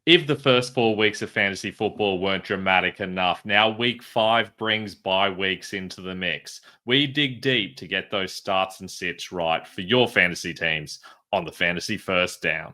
If the first 4 weeks of fantasy football weren't dramatic enough, now week 5 brings bye weeks into the mix. We dig deep to get those starts and sits right for your fantasy teams on the Fantasy First Down.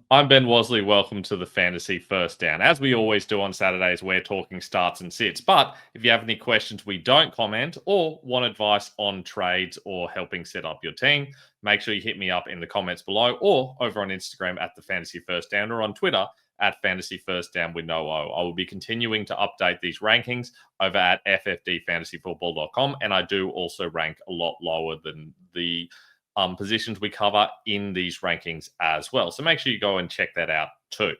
I'm Ben Wasley. Welcome to the Fantasy First Down. As we always do on Saturdays, we're talking starts and sits. But if you have any questions we don't comment or want advice on trades or helping set up your team, make sure you hit me up in the comments below or over on Instagram at the Fantasy First Down or on Twitter at Fantasy First Down with no O. I will be continuing to update these rankings over at ffdfantasyfootball.com, and I do also rank a lot lower than the positions we cover in these rankings as well. So make sure you go and check that out too.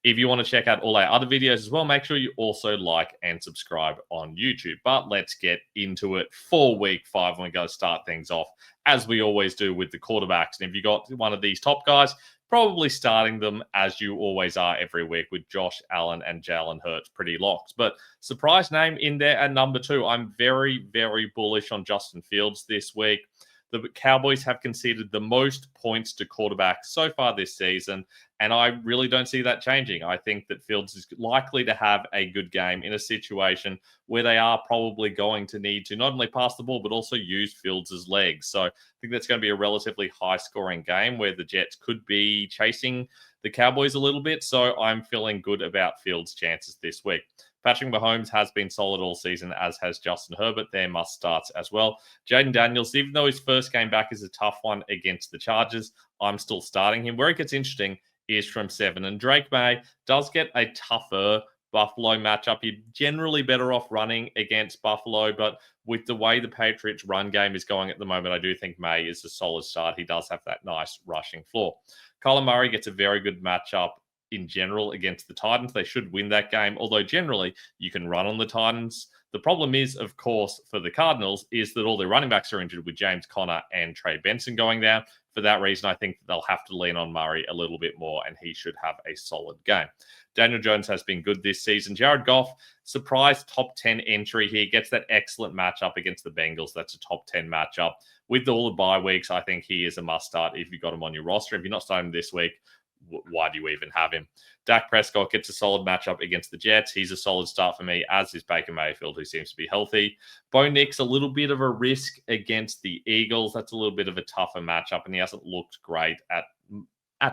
If you want to check out all our other videos as well, make sure you also like and subscribe on YouTube. But let's get into it for week 5 when we go start things off, as we always do with the quarterbacks. And if you got one of these top guys, probably starting them as you always are every week with Josh Allen and Jalen Hurts pretty locked. But surprise name in there at number 2. I'm very, very bullish on Justin Fields this week. The Cowboys have conceded the most points to quarterbacks so far this season, and I really don't see that changing. I think that Fields is likely to have a good game in a situation where they are probably going to need to not only pass the ball, but also use Fields' legs. So I think that's going to be a relatively high-scoring game where the Jets could be chasing the Cowboys a little bit. So I'm feeling good about Fields' chances this week. Patrick Mahomes has been solid all season, as has Justin Herbert. They're must starts as well. Jaden Daniels, even though his first game back is a tough one against the Chargers, I'm still starting him. Where it gets interesting is from 7. And Drake May does get a tougher Buffalo matchup. You're generally better off running against Buffalo, but with the way the Patriots run game is going at the moment, I do think May is a solid start. He does have that nice rushing floor. Kyler Murray gets a very good matchup in general against the Titans. They should win that game, although generally you can run on the Titans. The problem is, of course, for the Cardinals is that all their running backs are injured with James Conner and Trey Benson going down. For that reason, I think they'll have to lean on Murray a little bit more, and he should have a solid game. Daniel Jones has been good this season. Jared Goff, surprise top 10 entry here, gets that excellent matchup against the Bengals. That's a top 10 matchup. With all the bye weeks, I think he is a must start if you've got him on your roster. If you're not starting him this week, why do you even have him? Dak Prescott gets a solid matchup against the Jets. He's a solid start for me, as is Baker Mayfield, who seems to be healthy. Bo Nix, a little bit of a risk against the Eagles. That's a little bit of a tougher matchup, and he hasn't looked great at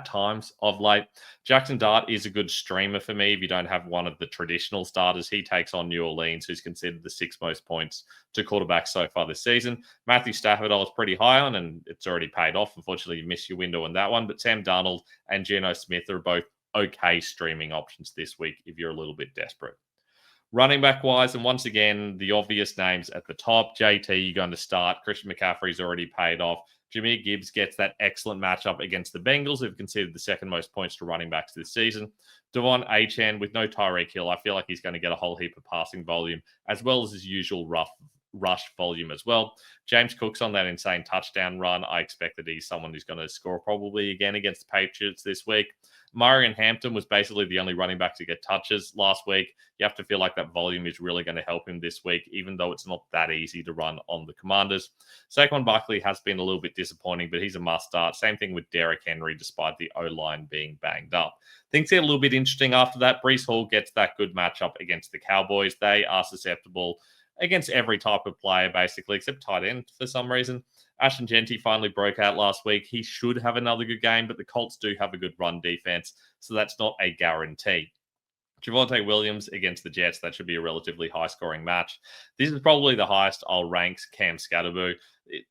times of late. Jackson Dart is a good streamer for me if you don't have one of the traditional starters. He takes on New Orleans, who's considered the 6th most points to quarterbacks so far this season. Matthew Stafford I was pretty high on, and it's already paid off. Unfortunately, you missed your window on that one. But Sam Darnold and Geno Smith are both okay streaming options this week if you're a little bit desperate. Running back wise, and once again, the obvious names at the top. JT, you're going to start. Christian McCaffrey's already paid off. Jameer Gibbs gets that excellent matchup against the Bengals, who've conceded the 2nd most points to running backs this season. Devon Achane, with no Tyreek Hill, I feel like he's going to get a whole heap of passing volume, as well as his usual rush volume as well. James Cook's on that insane touchdown run. I expect that he's someone who's going to score probably again against the Patriots this week. Marion Hampton was basically the only running back to get touches last week. You have to feel like that volume is really going to help him this week, even though it's not that easy to run on the Commanders. Saquon Barkley has been a little bit disappointing, but he's a must start. Same thing with Derrick Henry, despite the O-line being banged up. Things get a little bit interesting after that. Breece Hall gets that good matchup against the Cowboys. They are susceptible against every type of player, basically, except tight end for some reason. Ashton Genty finally broke out last week. He should have another good game, but the Colts do have a good run defense, so that's not a guarantee. Javonte Williams against the Jets, that should be a relatively high-scoring match. This is probably the highest I'll rank Cam Scatterboo.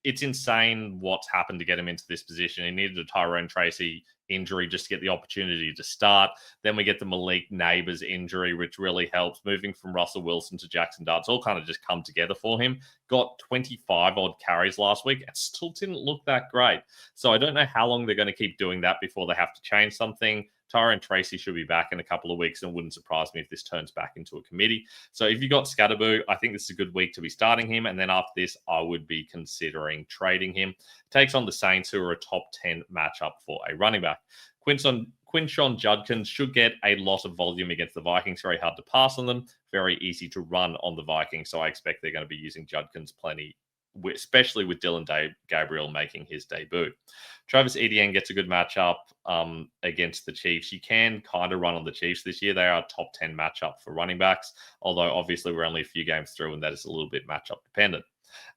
It's insane what's happened to get him into this position. He needed a Tyrone Tracy injury just to get the opportunity to start. Then we get the Malik Neighbors injury, which really helps. Moving from Russell Wilson to Jackson Dart, it's all kind of just come together for him. Got 25-odd carries last week and still didn't look that great. So I don't know how long they're going to keep doing that before they have to change something. Tyrone Tracy should be back in a couple of weeks, and wouldn't surprise me if this turns back into a committee. So if you got Scatterboo, I think this is a good week to be starting him. And then after this, I would be considering trading him. Takes on the Saints, who are a top 10 matchup for a running back. Quinshon Judkins should get a lot of volume against the Vikings. Very hard to pass on them. Very easy to run on the Vikings. So I expect they're going to be using Judkins plenty especially with Gabriel making his debut. Travis Etienne gets a good matchup against the Chiefs. You can kind of run on the Chiefs this year. They are a top 10 matchup for running backs, although obviously we're only a few games through and that is a little bit matchup dependent.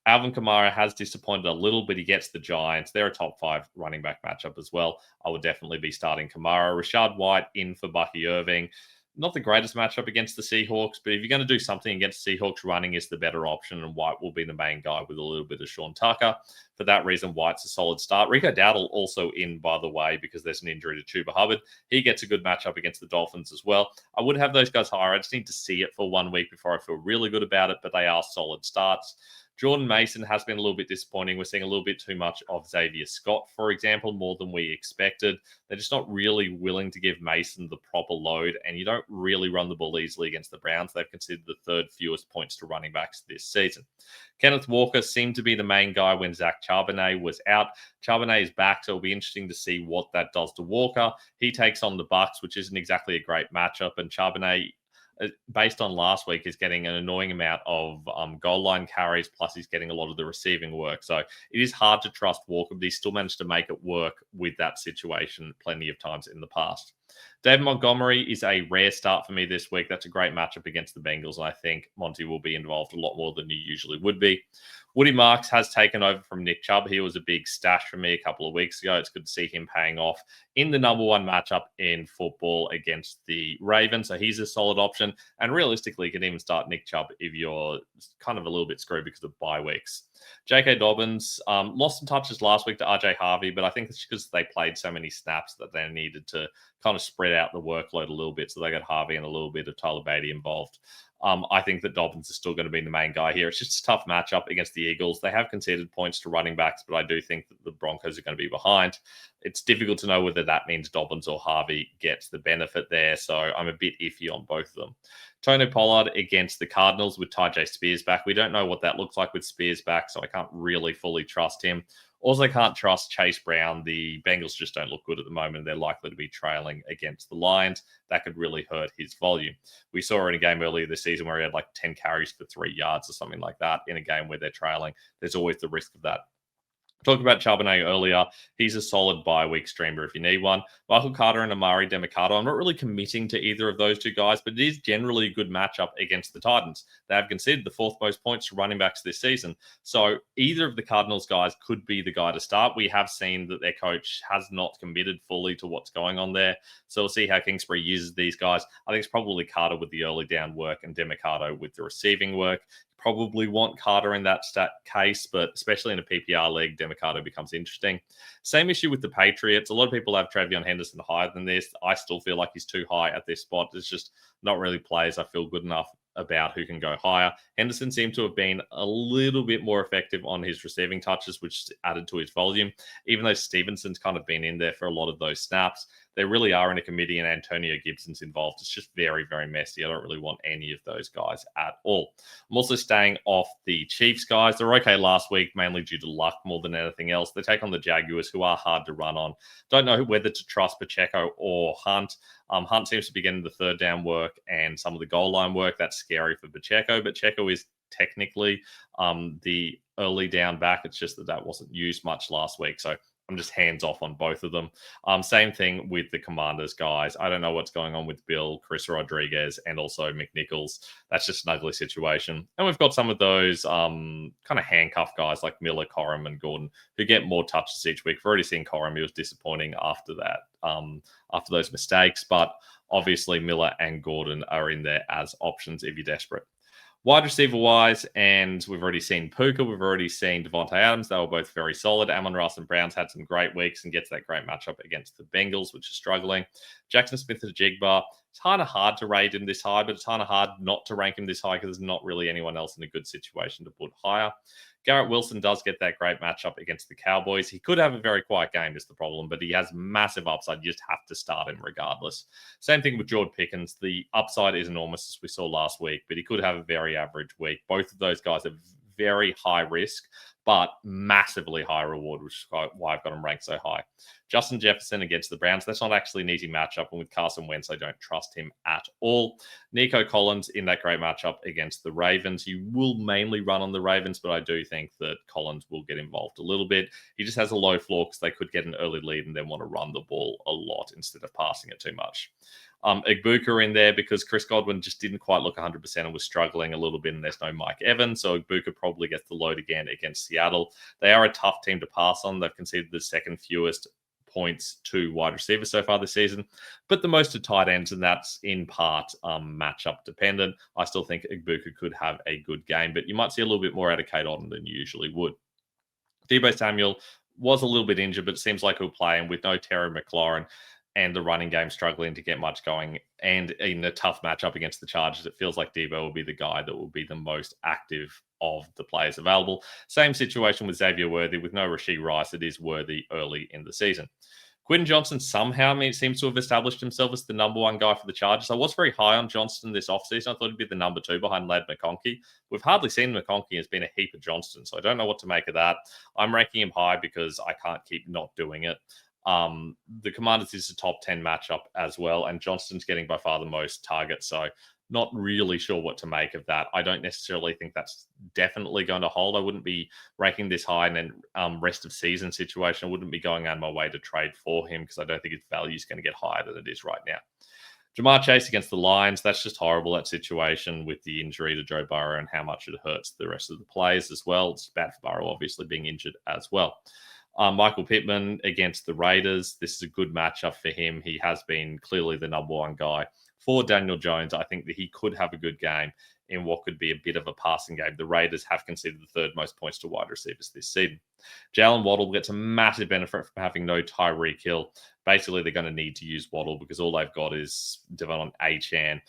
Alvin Kamara has disappointed a little, but he gets the Giants. They're a top 5 running back matchup as well. I would definitely be starting Kamara. Rashad White in for Bucky Irving. Not the greatest matchup against the Seahawks, but if you're going to do something against Seahawks, running is the better option, and White will be the main guy with a little bit of Sean Tucker. For that reason, White's a solid start. Rico Dowdle also in, by the way, because there's an injury to Chuba Hubbard. He gets a good matchup against the Dolphins as well. I would have those guys higher. I just need to see it for 1 week before I feel really good about it, but they are solid starts. Jordan Mason has been a little bit disappointing. We're seeing a little bit too much of Xavier Scott, for example, more than we expected. They're just not really willing to give Mason the proper load, and you don't really run the ball easily against the Browns. They've conceded the 3rd fewest points to running backs this season. Kenneth Walker seemed to be the main guy when Zach Charbonnet was out. Charbonnet is back, so it'll be interesting to see what that does to Walker. He takes on the Bucs, which isn't exactly a great matchup, and Charbonnet, based on last week, is getting an annoying amount of goal line carries, plus he's getting a lot of the receiving work. So it is hard to trust Walker, but he still managed to make it work with that situation plenty of times in the past. David Montgomery is a rare start for me this week. That's a great matchup against the Bengals, and I think Monty will be involved a lot more than he usually would be. Woody Marks has taken over from Nick Chubb. He was a big stash for me a couple of weeks ago. It's good to see him paying off in the number 1 matchup in football against the Ravens. So he's a solid option. And realistically, you can even start Nick Chubb if you're kind of a little bit screwed because of bye weeks. J.K. Dobbins lost some touches last week to R.J. Harvey, but I think it's because they played so many snaps that they needed to kind of spread out the workload a little bit. So they got Harvey and a little bit of Tyler Beatty involved. I think that Dobbins is still going to be the main guy here. It's just a tough matchup against the Eagles. They have conceded points to running backs, but I do think that the Broncos are going to be behind. It's difficult to know whether that means Dobbins or Harvey gets the benefit there, so I'm a bit iffy on both of them. Tony Pollard against the Cardinals with Tyjae Spears back. We don't know what that looks like with Spears back, so I can't really fully trust him. Also can't trust Chase Brown. The Bengals just don't look good at the moment. They're likely to be trailing against the Lions. That could really hurt his volume. We saw in a game earlier this season where he had like 10 carries for 3 yards or something like that in a game where they're trailing. There's always the risk of that. Talked about Charbonnet earlier. He's a solid bye-week streamer if you need one. Michael Carter and Amari Demercado. I'm not really committing to either of those 2 guys, but it is generally a good matchup against the Titans. They have conceded the 4th most points to running backs this season. So either of the Cardinals guys could be the guy to start. We have seen that their coach has not committed fully to what's going on there. So we'll see how Kingsbury uses these guys. I think it's probably Carter with the early down work and Demercado with the receiving work. Probably want Carter in that case, but especially in a PPR league, Demercado becomes interesting. Same issue with the Patriots. A lot of people have Travion Henderson higher than this. I still feel like he's too high at this spot. It's just not really players I feel good enough about who can go higher. Henderson seemed to have been a little bit more effective on his receiving touches, which added to his volume, even though Stevenson's kind of been in there for a lot of those snaps. They really are in a committee, and Antonio Gibson's involved. It's just very, very messy. I don't really want any of those guys at all. I'm also staying off the Chiefs guys. They were okay last week, mainly due to luck more than anything else. They take on the Jaguars, who are hard to run on. Don't know whether to trust Pacheco or Hunt. Hunt seems to be getting the 3rd down work and some of the goal line work. That's scary for Pacheco. Pacheco is technically the early down back. It's just that wasn't used much last week. So I'm just hands off on both of them. Same thing with the Commanders guys. I don't know what's going on with Bill, Chris Rodriguez, and also McNichols. That's just an ugly situation. And we've got some of those kind of handcuff guys like Miller, Corum, and Gordon who get more touches each week. We've already seen Corum. He was disappointing after that, after those mistakes. But obviously Miller and Gordon are in there as options if you're desperate. Wide receiver-wise, and we've already seen Puka, we've already seen Devontae Adams. They were both very solid. Amon-Ra and Browns had some great weeks and gets that great matchup against the Bengals, which is struggling. Jackson Smith and Jigba. It's kind of hard to rate him this high, but it's kind of hard not to rank him this high because there's not really anyone else in a good situation to put higher. Garrett Wilson does get that great matchup against the Cowboys. He could have a very quiet game is the problem, but he has massive upside. You just have to start him regardless. Same thing with George Pickens. The upside is enormous, as we saw last week, but he could have a very average week. Both of those guys are very high risk, but massively high reward, which is why I've got him ranked so high. Justin Jefferson against the Browns. That's not actually an easy matchup. And with Carson Wentz, I don't trust him at all. Nico Collins in that great matchup against the Ravens. You will mainly run on the Ravens, but I do think that Collins will get involved a little bit. He just has a low floor because they could get an early lead and then want to run the ball a lot instead of passing it too much. Igbuka in there because Chris Godwin just didn't quite look 100% and was struggling a little bit, and there's no Mike Evans, so Igbuka probably gets the load again against Seattle. They are a tough team to pass on. They've conceded the second fewest points to wide receivers so far this season, but the most to tight ends, and that's in part matchup dependent. I still think Igbuka could have a good game, but you might see a little bit more out of Kate Otten than you usually would. Deebo Samuel was a little bit injured, but it seems like he'll play, and with no Terry McLaurin and the running game struggling to get much going, and in a tough matchup against the Chargers, it feels like Deebo will be the guy that will be the most active of the players available. Same situation with Xavier Worthy. With no Rashee Rice, it is Worthy early in the season. Quentin Johnson somehow seems to have established himself as the number one guy for the Chargers. I was very high on Johnston this offseason. I thought he'd be the number two behind Ladd McConkey. We've hardly seen McConkey. Has been a heap of Johnston, so I don't know what to make of that. I'm ranking him high because I can't keep not doing it. The Commanders is a top 10 matchup as well, and Johnston's getting by far the most targets, so not really sure what to make of that. I don't necessarily think that's definitely going to hold. I wouldn't be ranking this high and then rest of season situation. I wouldn't be going on my way to trade for him because I don't think his value is going to get higher than it is right now. Jamar Chase against the Lions, that's just horrible, that situation with the injury to Joe Burrow and how much it hurts the rest of the players as well. It's bad for Burrow, obviously, being injured as well. Michael Pittman against the Raiders. This is a good matchup for him. He has been clearly the number one guy. For Daniel Jones, I think that he could have a good game in what could be a bit of a passing game. The Raiders have conceded the third most points to wide receivers this season. Jalen Waddle gets a massive benefit from having no Tyreek Hill. Basically, they're going to need to use Waddle because all they've got is Devon Achane.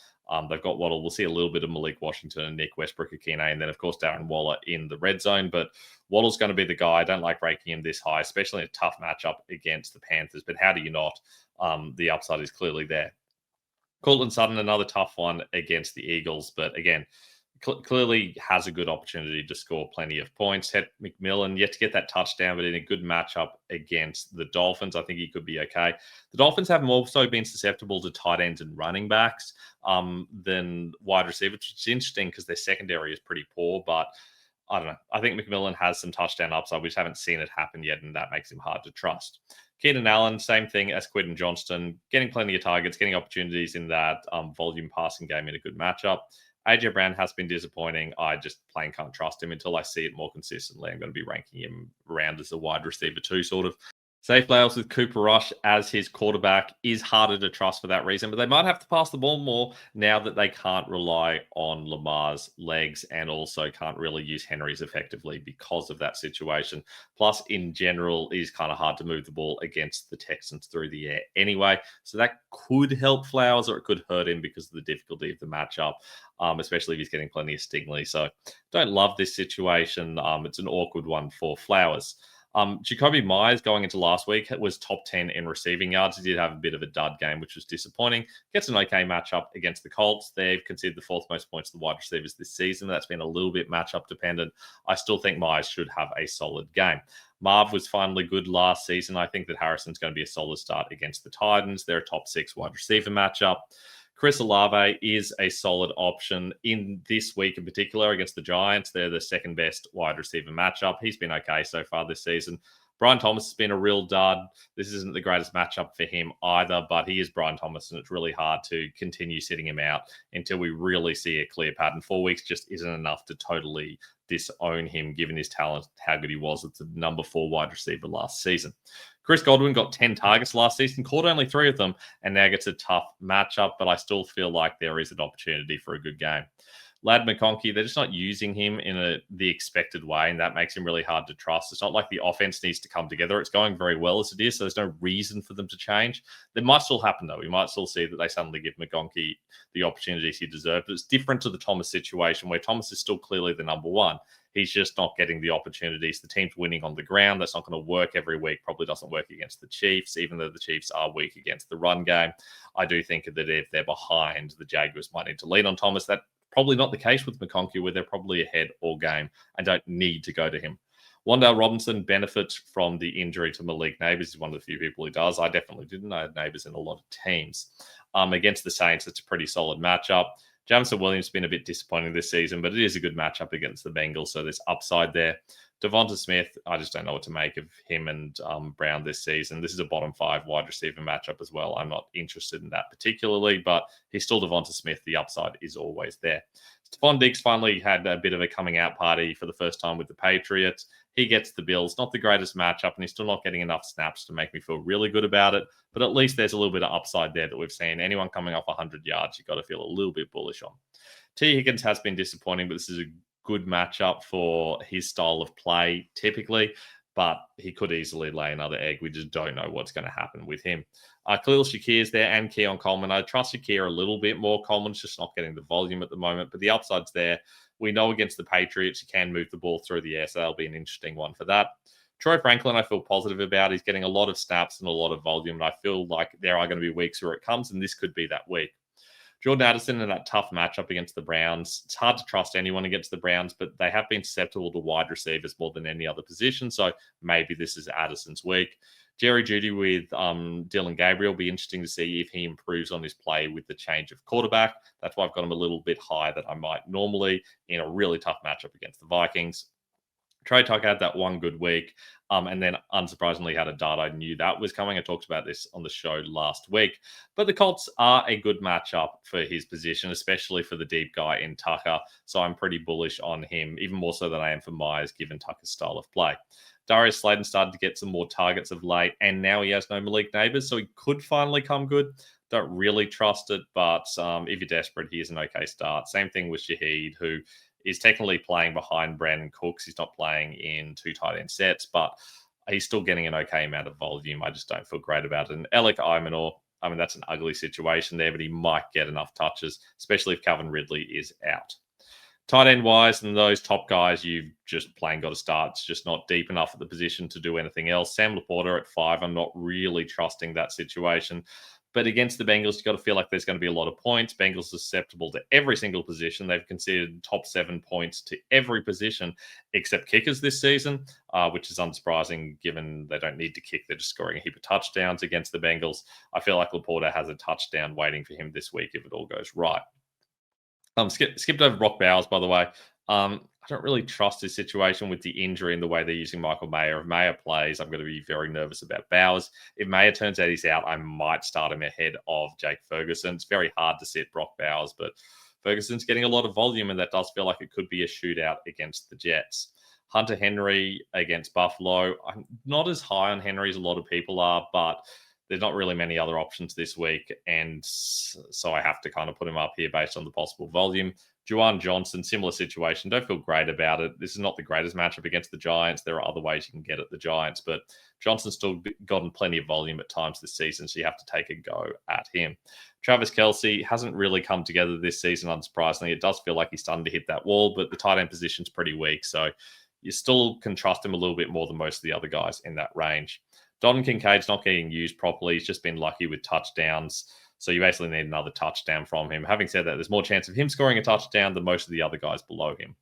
They've got Waddle. We'll see a little bit of Malik Washington and Nick Westbrook-Akine, and then, of course, Darren Waller in the red zone. But Waddle's going to be the guy. I don't like ranking him this high, especially in a tough matchup against the Panthers. But how do you not? The upside is clearly there. Courtland Sutton, another tough one against the Eagles. But again, clearly has a good opportunity to score plenty of points. Ted McMillan yet to get that touchdown, but in a good matchup against the Dolphins, I think he could be okay. The Dolphins have also been susceptible to tight ends and running backs than wide receivers, which is interesting because their secondary is pretty poor, but I don't know. I think McMillan has some touchdown upside. We just haven't seen it happen yet, and that makes him hard to trust. Keenan Allen, same thing as Quentin Johnston, getting plenty of targets, getting opportunities in that volume passing game in a good matchup. AJ Brown has been disappointing. I just plain can't trust him until I see it more consistently. I'm going to be ranking him around as a wide receiver too, sort of. Safe playoffs with Cooper Rush as his quarterback is harder to trust for that reason, but they might have to pass the ball more now that they can't rely on Lamar's legs and also can't really use Henry's effectively because of that situation. Plus, in general, it is kind of hard to move the ball against the Texans through the air anyway, so that could help Flowers or it could hurt him because of the difficulty of the matchup, especially if he's getting plenty of Stingley. So don't love this situation. It's an awkward one for Flowers. Jacoby Myers going into last week was top 10 in receiving yards. He did have a bit of a dud game, which was disappointing. Gets an okay matchup against the Colts. They've conceded the fourth most points to the wide receivers this season. That's been a little bit matchup dependent. I still think Myers should have a solid game. Marv was finally good last season. I think that Harrison's going to be a solid start against the Titans. They're a top 6 wide receiver matchup. Chris Olave is a solid option in this week in particular against the Giants. They're the second best wide receiver matchup. He's been okay so far this season. Brian Thomas has been a real dud. This isn't the greatest matchup for him either, but he is Brian Thomas, and it's really hard to continue sitting him out until we really see a clear pattern. 4 weeks just isn't enough to totally disown him, given his talent, how good he was at the number 4 wide receiver last season. Chris Godwin got 10 targets last season, caught only 3 of them, and now gets a tough matchup, but I still feel like there is an opportunity for a good game. Ladd McConkey, they're just not using him in the expected way, and that makes him really hard to trust. It's not like the offense needs to come together. It's going very well as it is, so there's no reason for them to change. That might still happen, though. We might still see that they suddenly give McConkey the opportunities he deserved. But it's different to the Thomas situation, where Thomas is still clearly the number one. He's just not getting the opportunities. The team's winning on the ground. That's not going to work every week. Probably doesn't work against the Chiefs, even though the Chiefs are weak against the run game. I do think that if they're behind, the Jaguars might need to lean on Thomas. That's probably not the case with McConkey, where they're probably ahead all game and don't need to go to him. Wandale Robinson benefits from the injury to Malik Neighbours. He's one of the few people who does. I definitely didn't. I had Neighbours in a lot of teams. Against the Saints, it's a pretty solid matchup. Jamison Williams has been a bit disappointing this season, but it is a good matchup against the Bengals, so there's upside there. Devonta Smith, I just don't know what to make of him and Brown this season. This is a bottom 5 wide receiver matchup as well. I'm not interested in that particularly, but he's still Devonta Smith. The upside is always there. Stephon Diggs finally had a bit of a coming out party for the first time with the Patriots. He gets the Bills. Not the greatest matchup, and he's still not getting enough snaps to make me feel really good about it. But at least there's a little bit of upside there that we've seen. Anyone coming off 100 yards, you've got to feel a little bit bullish on. T. Higgins has been disappointing, but this is a good matchup for his style of play typically, but he could easily lay another egg. We just don't know what's going to happen with him. Khalil Shakir's there and Keon Coleman. I trust Shakir a little bit more. Coleman's just not getting the volume at the moment, but the upside's there. We know against the Patriots, you can move the ball through the air, so that'll be an interesting one for that. Troy Franklin, I feel positive about. He's getting a lot of snaps and a lot of volume, and I feel like there are going to be weeks where it comes, and this could be that week. Jordan Addison in that tough matchup against the Browns. It's hard to trust anyone against the Browns, but they have been susceptible to wide receivers more than any other position, so maybe this is Addison's week. Jerry Jeudy with Dylan Gabriel. Be interesting to see if he improves on his play with the change of quarterback. That's why I've got him a little bit higher than I might normally in a really tough matchup against the Vikings. Trey Tucker had that one good week, and then unsurprisingly had a dart. I knew that was coming. I talked about this on the show last week. But the Colts are a good matchup for his position, especially for the deep guy in Tucker. So I'm pretty bullish on him, even more so than I am for Myers, given Tucker's style of play. Darius Slayton started to get some more targets of late, and now he has no Malik Neighbours, so he could finally come good. Don't really trust it, but if you're desperate, here's an okay start. Same thing with Shaheed, who is technically playing behind Brandon Cooks. He's not playing in 2 tight end sets, but he's still getting an okay amount of volume. I just don't feel great about it. And Alec Imanor, I mean, that's an ugly situation there, but he might get enough touches, especially if Calvin Ridley is out. Tight end wise, and those top guys, you've just plain got to start. It's just not deep enough at the position to do anything else. Sam Laporta at 5, I'm not really trusting that situation. But against the Bengals, you've got to feel like there's going to be a lot of points. Bengals are susceptible to every single position. They've conceded top 7 points to every position except kickers this season, which is unsurprising given they don't need to kick. They're just scoring a heap of touchdowns against the Bengals. I feel like Laporta has a touchdown waiting for him this week if it all goes right. Skipped over Brock Bowers, by the way. I don't really trust his situation with the injury and the way they're using Michael Mayer. If Mayer plays, I'm going to be very nervous about Bowers. If Mayer turns out he's out, I might start him ahead of Jake Ferguson. It's very hard to sit Brock Bowers, but Ferguson's getting a lot of volume, and that does feel like it could be a shootout against the Jets. Hunter Henry against Buffalo. I'm not as high on Henry as a lot of people are, but there's not really many other options this week, and so I have to kind of put him up here based on the possible volume. Juwan Johnson, similar situation. Don't feel great about it. This is not the greatest matchup against the Giants. There are other ways you can get at the Giants, but Johnson's still gotten plenty of volume at times this season, so you have to take a go at him. Travis Kelce hasn't really come together this season, unsurprisingly. It does feel like he's starting to hit that wall, but the tight end position's pretty weak, so you still can trust him a little bit more than most of the other guys in that range. Dalton Kincaid's not getting used properly. He's just been lucky with touchdowns. So you basically need another touchdown from him. Having said that, there's more chance of him scoring a touchdown than most of the other guys below him.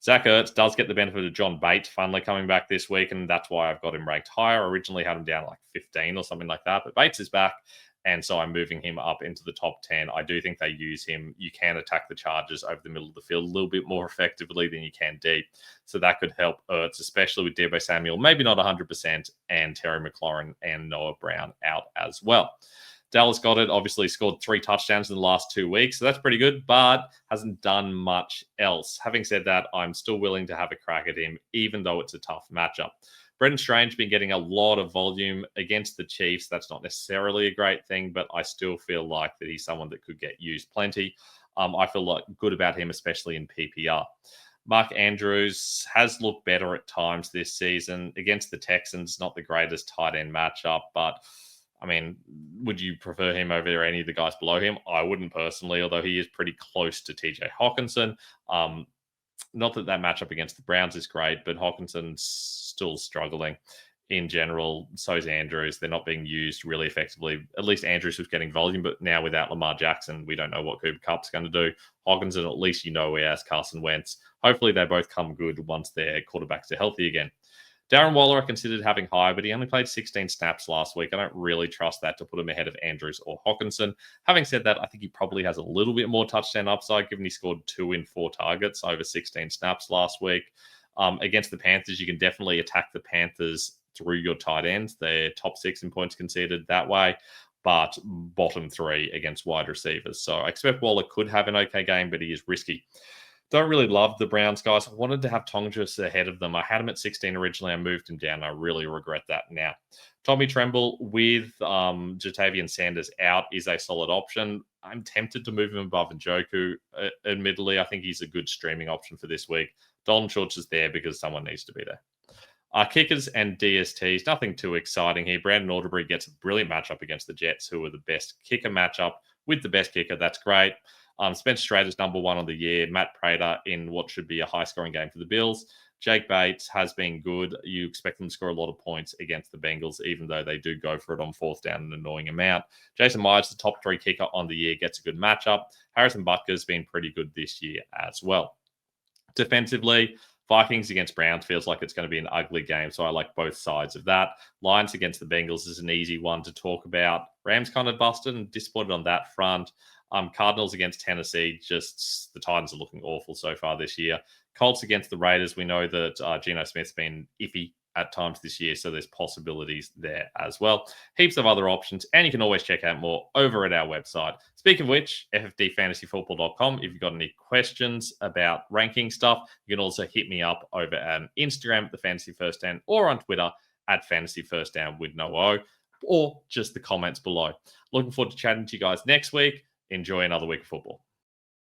Zach Ertz does get the benefit of John Bates finally coming back this week, and that's why I've got him ranked higher. Originally had him down like 15 or something like that, but Bates is back, and so I'm moving him up into the top 10. I do think they use him. You can attack the Chargers over the middle of the field a little bit more effectively than you can deep, so that could help Ertz, especially with Deebo Samuel, maybe not 100%, and Terry McLaurin and Noah Brown out as well. Dallas Goedert obviously scored 3 touchdowns in the last 2 weeks, so that's pretty good, but hasn't done much else. Having said that, I'm still willing to have a crack at him, even though it's a tough matchup. Brendan Strange been getting a lot of volume against the Chiefs. That's not necessarily a great thing, but I still feel like that he's someone that could get used plenty. I feel like good about him, especially in PPR. Mark Andrews has looked better at times this season. Against the Texans, not the greatest tight end matchup, but I mean, would you prefer him over any of the guys below him? I wouldn't personally, although he is pretty close to TJ Hawkinson. Not that matchup against the Browns is great, but Hawkinson's still struggling in general. So is Andrews. They're not being used really effectively. At least Andrews was getting volume, but now without Lamar Jackson, we don't know what Cooper Kupp's going to do. Hawkinson, at least he has Carson Wentz. Hopefully they both come good once their quarterbacks are healthy again. Darren Waller I considered having high, but he only played 16 snaps last week. I don't really trust that to put him ahead of Andrews or Hawkinson. Having said that, I think he probably has a little bit more touchdown upside, given he scored 2 in 4 targets over 16 snaps last week. Against the Panthers, you can definitely attack the Panthers through your tight ends. They're top 6 in points conceded that way, but bottom 3 against wide receivers. So I expect Waller could have an okay game, but he is risky. Don't really love the Browns, guys. I wanted to have Tongus ahead of them. I had him at 16 originally. I moved him down. I really regret that now. Tommy Tremble with Jatavian Sanders out is a solid option. I'm tempted to move him above Njoku. Admittedly, I think he's a good streaming option for this week. Dalton Schultz is there because someone needs to be there. Kickers and DSTs, nothing too exciting here. Brandon Alderbury gets a brilliant matchup against the Jets, who are the best kicker matchup with the best kicker. That's great. Spencer Strader's number 1 on the year. Matt Prater in what should be a high-scoring game for the Bills. Jake Bates has been good. You expect them to score a lot of points against the Bengals, even though they do go for it on 4th down an annoying amount. Jason Myers, the top 3 kicker on the year, gets a good matchup. Harrison Butker's been pretty good this year as well. Defensively, Vikings against Browns feels like it's going to be an ugly game, so I like both sides of that. Lions against the Bengals is an easy one to talk about. Rams kind of busted and disappointed on that front. Cardinals against Tennessee, just the Titans are looking awful so far this year. Colts against the Raiders, we know that Geno Smith's been iffy at times this year, so there's possibilities there as well. Heaps of other options, and you can always check out more over at our website. Speaking of which, ffdfantasyfootball.com. If you've got any questions about ranking stuff, you can also hit me up over on Instagram, the Fantasy First Down, or on Twitter at Fantasy First Down with no O, or just the comments below. Looking forward to chatting to you guys next week. Enjoy another week of football.